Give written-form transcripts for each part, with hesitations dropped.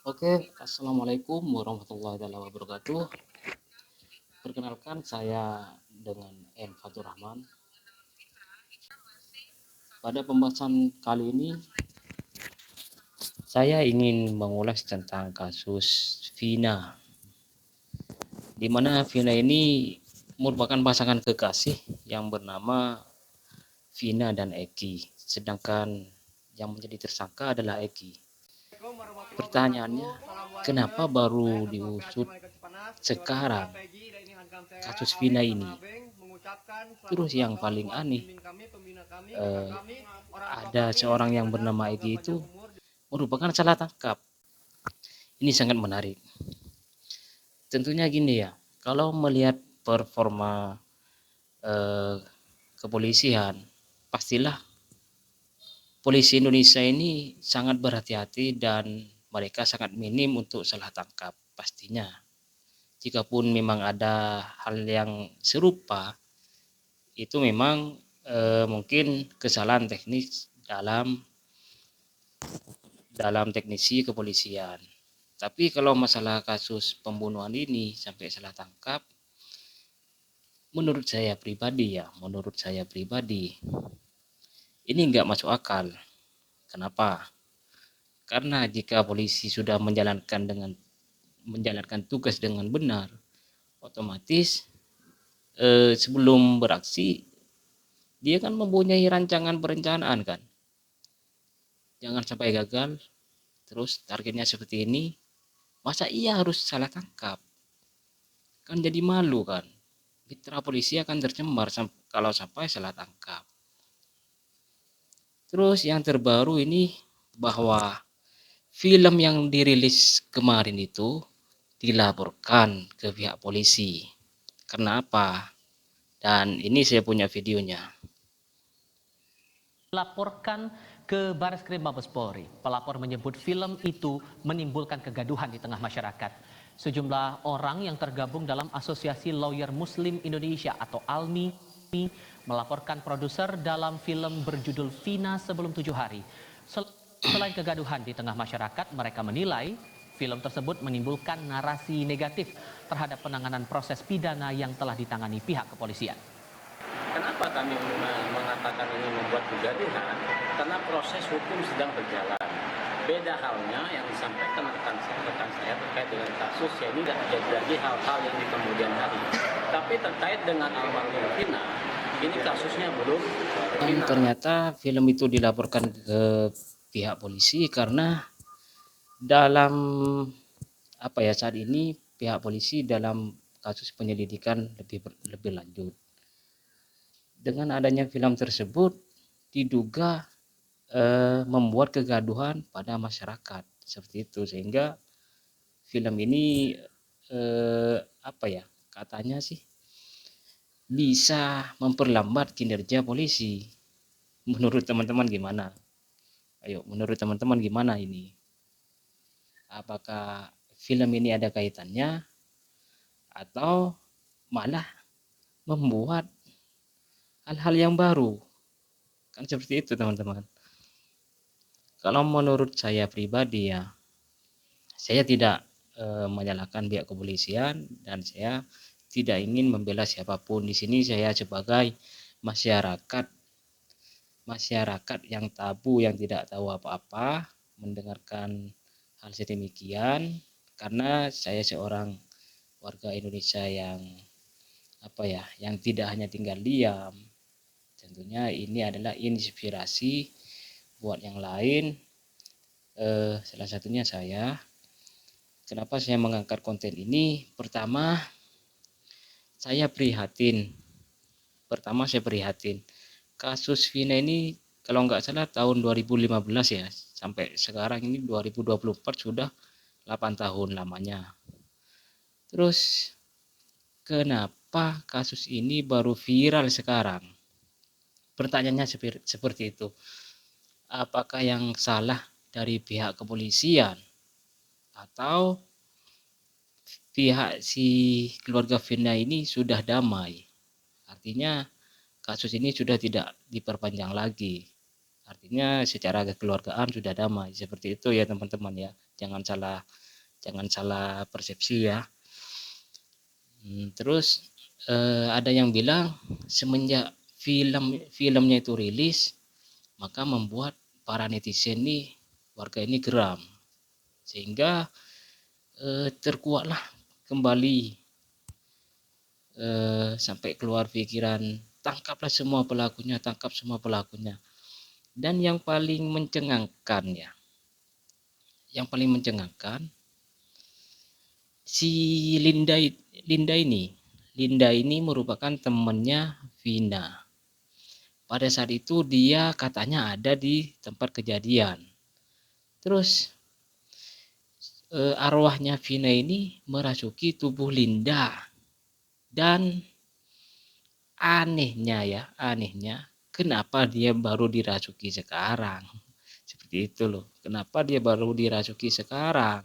Oke, assalamualaikum warahmatullahi wabarakatuh. Perkenalkan, saya dengan M. Fatur Rahman. Pada pembahasan kali ini, saya ingin mengulas tentang kasus Vina, di mana Vina ini merupakan pasangan kekasih yang bernama Vina dan Eki, sedangkan yang menjadi tersangka adalah Eki. Pertanyaannya, kenapa baru diusut sekarang kasus Vina ini? Terus yang paling aneh, ada seorang yang bernama Eki itu merupakan salah tangkap. Ini sangat menarik. Tentunya gini ya, kalau melihat performa kepolisian, pastilah polisi Indonesia ini sangat berhati-hati dan mereka sangat minim untuk salah tangkap pastinya. Jikapun memang ada hal yang serupa, itu memang mungkin kesalahan teknis dalam teknisi kepolisian. Tapi kalau masalah kasus pembunuhan ini sampai salah tangkap, menurut saya pribadi, ini nggak masuk akal. Kenapa? Karena jika polisi sudah menjalankan tugas dengan benar, otomatis sebelum beraksi dia kan mempunyai rancangan perencanaan kan. Jangan sampai gagal. Terus targetnya seperti ini, masa iya harus salah tangkap? Kan jadi malu kan. Mitra polisi akan tercemar kalau sampai salah tangkap. Terus yang terbaru ini, bahwa film yang dirilis kemarin itu dilaporkan ke pihak polisi. Karena apa? Dan ini saya punya videonya. Laporkan ke Bareskrim Mabes Polri. Pelapor menyebut film itu menimbulkan kegaduhan di tengah masyarakat. Sejumlah orang yang tergabung dalam Asosiasi Lawyer Muslim Indonesia atau ALMI melaporkan produser dalam film berjudul Vina sebelum 7 hari. Selain kegaduhan di tengah masyarakat, mereka menilai film tersebut menimbulkan narasi negatif terhadap penanganan proses pidana yang telah ditangani pihak kepolisian. Kenapa kami mengatakan ini membuat kegaduhan? Karena proses hukum sedang berjalan. Beda halnya yang disampaikan rekan saya terkait dengan kasus, ya ini tidak terjadi hal-hal yang di kemudian hari. Tapi terkait dengan almarhum Vina, ini kasusnya belum final. Ternyata film itu dilaporkan ke pihak polisi karena dalam saat ini pihak polisi dalam kasus penyelidikan lebih lanjut. Dengan adanya film tersebut diduga membuat kegaduhan pada masyarakat seperti itu, sehingga film ini katanya sih bisa memperlambat kinerja polisi. Menurut teman-teman gimana? Ayo, menurut teman-teman gimana ini? Apakah film ini ada kaitannya atau malah membuat hal-hal yang baru? Kan seperti itu teman-teman. Kalau menurut saya pribadi ya, saya tidak menyalahkan pihak kepolisian dan saya tidak ingin membela siapapun. Di sini saya sebagai masyarakat yang tabu, yang tidak tahu apa-apa, mendengarkan hal sedemikian, karena saya seorang warga Indonesia yang yang tidak hanya tinggal diam. Tentunya ini adalah inspirasi buat yang lain. Salah satunya saya. Kenapa saya mengangkat konten ini? Pertama, saya prihatin. Kasus Vina ini kalau nggak salah tahun 2015 ya, sampai sekarang ini 2024 sudah 8 tahun lamanya. Terus kenapa kasus ini baru viral sekarang? Pertanyaannya seperti itu. Apakah yang salah dari pihak kepolisian atau pihak si keluarga Vina ini sudah damai? Artinya kasus ini sudah tidak diperpanjang lagi. artinya secara kekeluargaan sudah damai. Seperti itu ya teman-teman ya. Jangan salah persepsi ya. Terus ada yang bilang semenjak filmnya itu rilis, maka membuat para netizen nih, warga ini geram, sehingga terkuatlah kembali sampai keluar pikiran, tangkap semua pelakunya. Dan yang paling mencengangkan ya, si Linda ini merupakan temannya Vina. Pada saat itu dia katanya ada di tempat kejadian. Terus arwahnya Vina ini merasuki tubuh Linda. Dan anehnya kenapa dia baru dirasuki sekarang? Seperti itu loh. Kenapa dia baru dirasuki sekarang?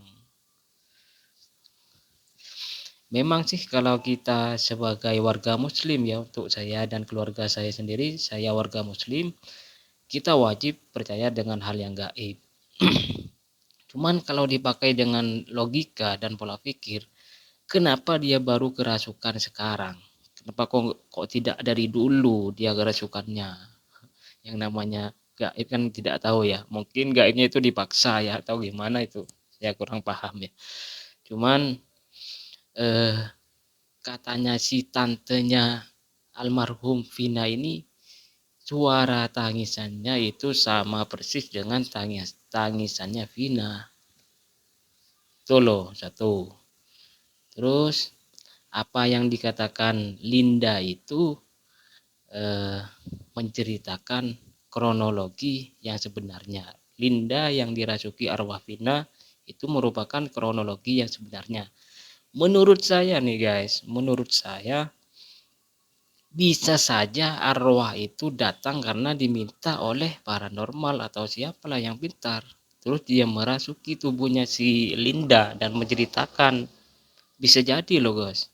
Memang sih kalau kita sebagai warga muslim ya, untuk saya dan keluarga saya sendiri, saya warga muslim, kita wajib percaya dengan hal yang gaib. Cuman kalau dipakai dengan logika dan pola pikir, kenapa dia baru kerasukan sekarang? Kenapa kok tidak dari dulu dia kerasukannya? Yang namanya gaib kan tidak tahu ya, mungkin gaibnya itu dipaksa ya, atau gimana itu, saya kurang paham ya. Cuman katanya si tantenya almarhum Vina ini, suara tangisannya itu sama persis dengan tangisannya Vina. Itu loh satu. Terus apa yang dikatakan Linda itu menceritakan kronologi yang sebenarnya. Linda yang dirasuki arwah Vina itu merupakan kronologi yang sebenarnya. Menurut saya nih guys, bisa saja arwah itu datang karena diminta oleh paranormal atau siapalah yang pintar. Terus dia merasuki tubuhnya si Linda dan menceritakan. Bisa jadi loh guys.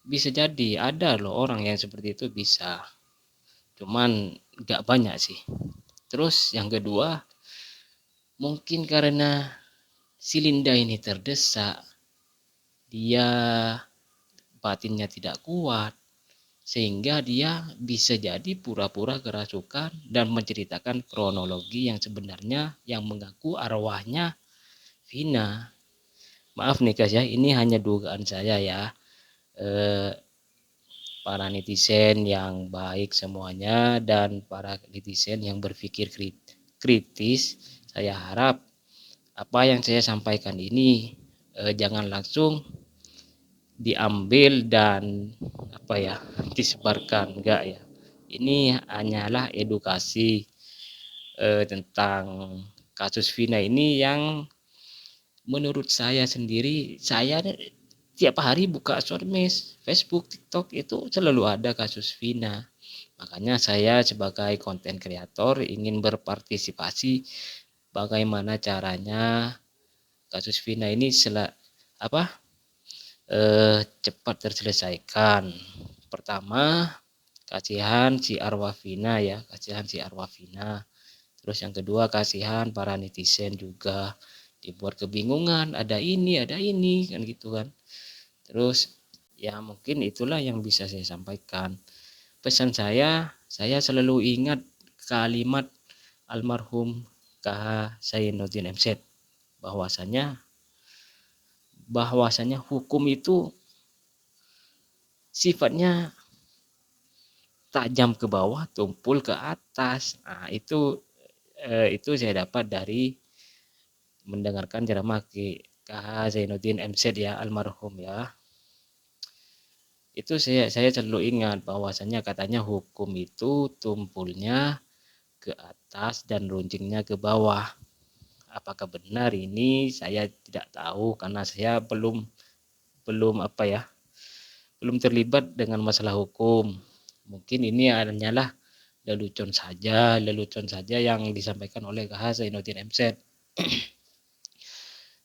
Bisa jadi, ada loh orang yang seperti itu bisa. Cuman gak banyak sih. Terus yang kedua, mungkin karena si Linda ini terdesak, dia batinnya tidak kuat, sehingga dia bisa jadi pura-pura kerasukan dan menceritakan kronologi yang sebenarnya yang mengaku arwahnya Vina. Maaf nih guys ya, ini hanya dugaan saya ya. Para netizen yang baik semuanya dan para netizen yang berpikir kritis, saya harap apa yang saya sampaikan ini jangan langsung diambil dan disebarkan, enggak ya. Ini hanyalah edukasi tentang kasus Vina ini yang menurut saya sendiri, saya tiap hari buka shortmesh, Facebook, TikTok itu selalu ada kasus Vina. Makanya saya sebagai konten kreator ingin berpartisipasi bagaimana caranya kasus Vina ini cepat terselesaikan. Pertama, kasihan si arwah Vina ya, Terus yang kedua, kasihan para netizen juga, dibuat kebingungan, ada ini kan gitu kan. Terus ya mungkin itulah yang bisa saya sampaikan. Pesan saya selalu ingat kalimat almarhum KH Zainuddin MZ, bahwasanya hukum itu sifatnya tajam ke bawah, tumpul ke atas. Nah, itu saya dapat dari mendengarkan ceramah KH Zainuddin MZ ya, almarhum ya. Itu saya selalu ingat bahwasanya katanya hukum itu tumpulnya ke atas dan runcingnya ke bawah. Apakah benar ini saya tidak tahu karena saya belum terlibat dengan masalah hukum. Mungkin ini hanyalah lelucon saja yang disampaikan oleh KH Zainuddin MZ.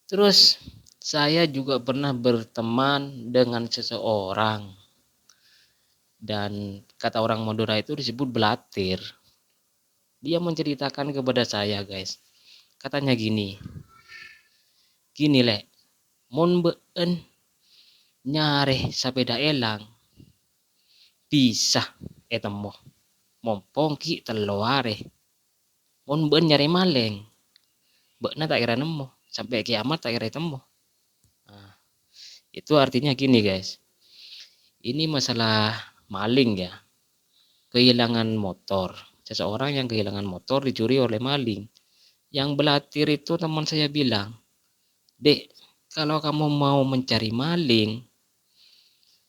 Terus saya juga pernah berteman dengan seseorang, dan kata orang Madura itu disebut belatir. Dia menceritakan kepada saya, guys. Katanya gini lek, mon been nyare sapeda elang bisa temo mompong ki teloare mon been nyare maleng bekna tak kira nemu sampai kiamat tak kira temu. Nah, itu artinya gini, guys. Ini masalah maling ya. Kehilangan motor. Seseorang yang kehilangan motor dicuri oleh maling. Yang belatir itu teman saya bilang, "Dek, kalau kamu mau mencari maling,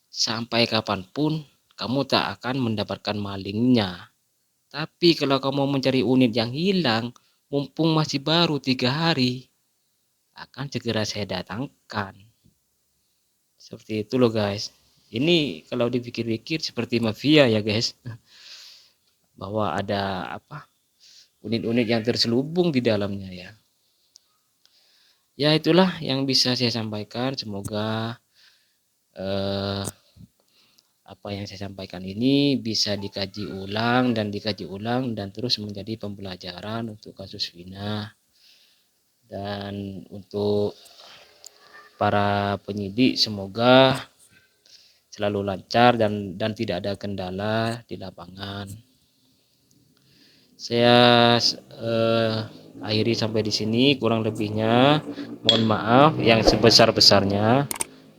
sampai kapanpun kamu tak akan mendapatkan malingnya. Tapi kalau kamu mencari unit yang hilang, mumpung masih baru 3 hari, akan segera saya datangkan." Seperti itu loh, guys. Ini kalau dipikir-pikir seperti mafia ya, guys. Bahwa ada unit-unit yang terselubung di dalamnya ya. Ya itulah yang bisa saya sampaikan. Semoga apa yang saya sampaikan ini bisa dikaji ulang dan terus menjadi pembelajaran untuk kasus Vina dan untuk para penyidik. Semoga selalu lancar dan tidak ada kendala di lapangan. Saya akhiri sampai di sini, kurang lebihnya mohon maaf yang sebesar-besarnya.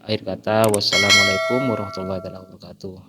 Akhir kata, wassalamualaikum warahmatullahi wabarakatuh.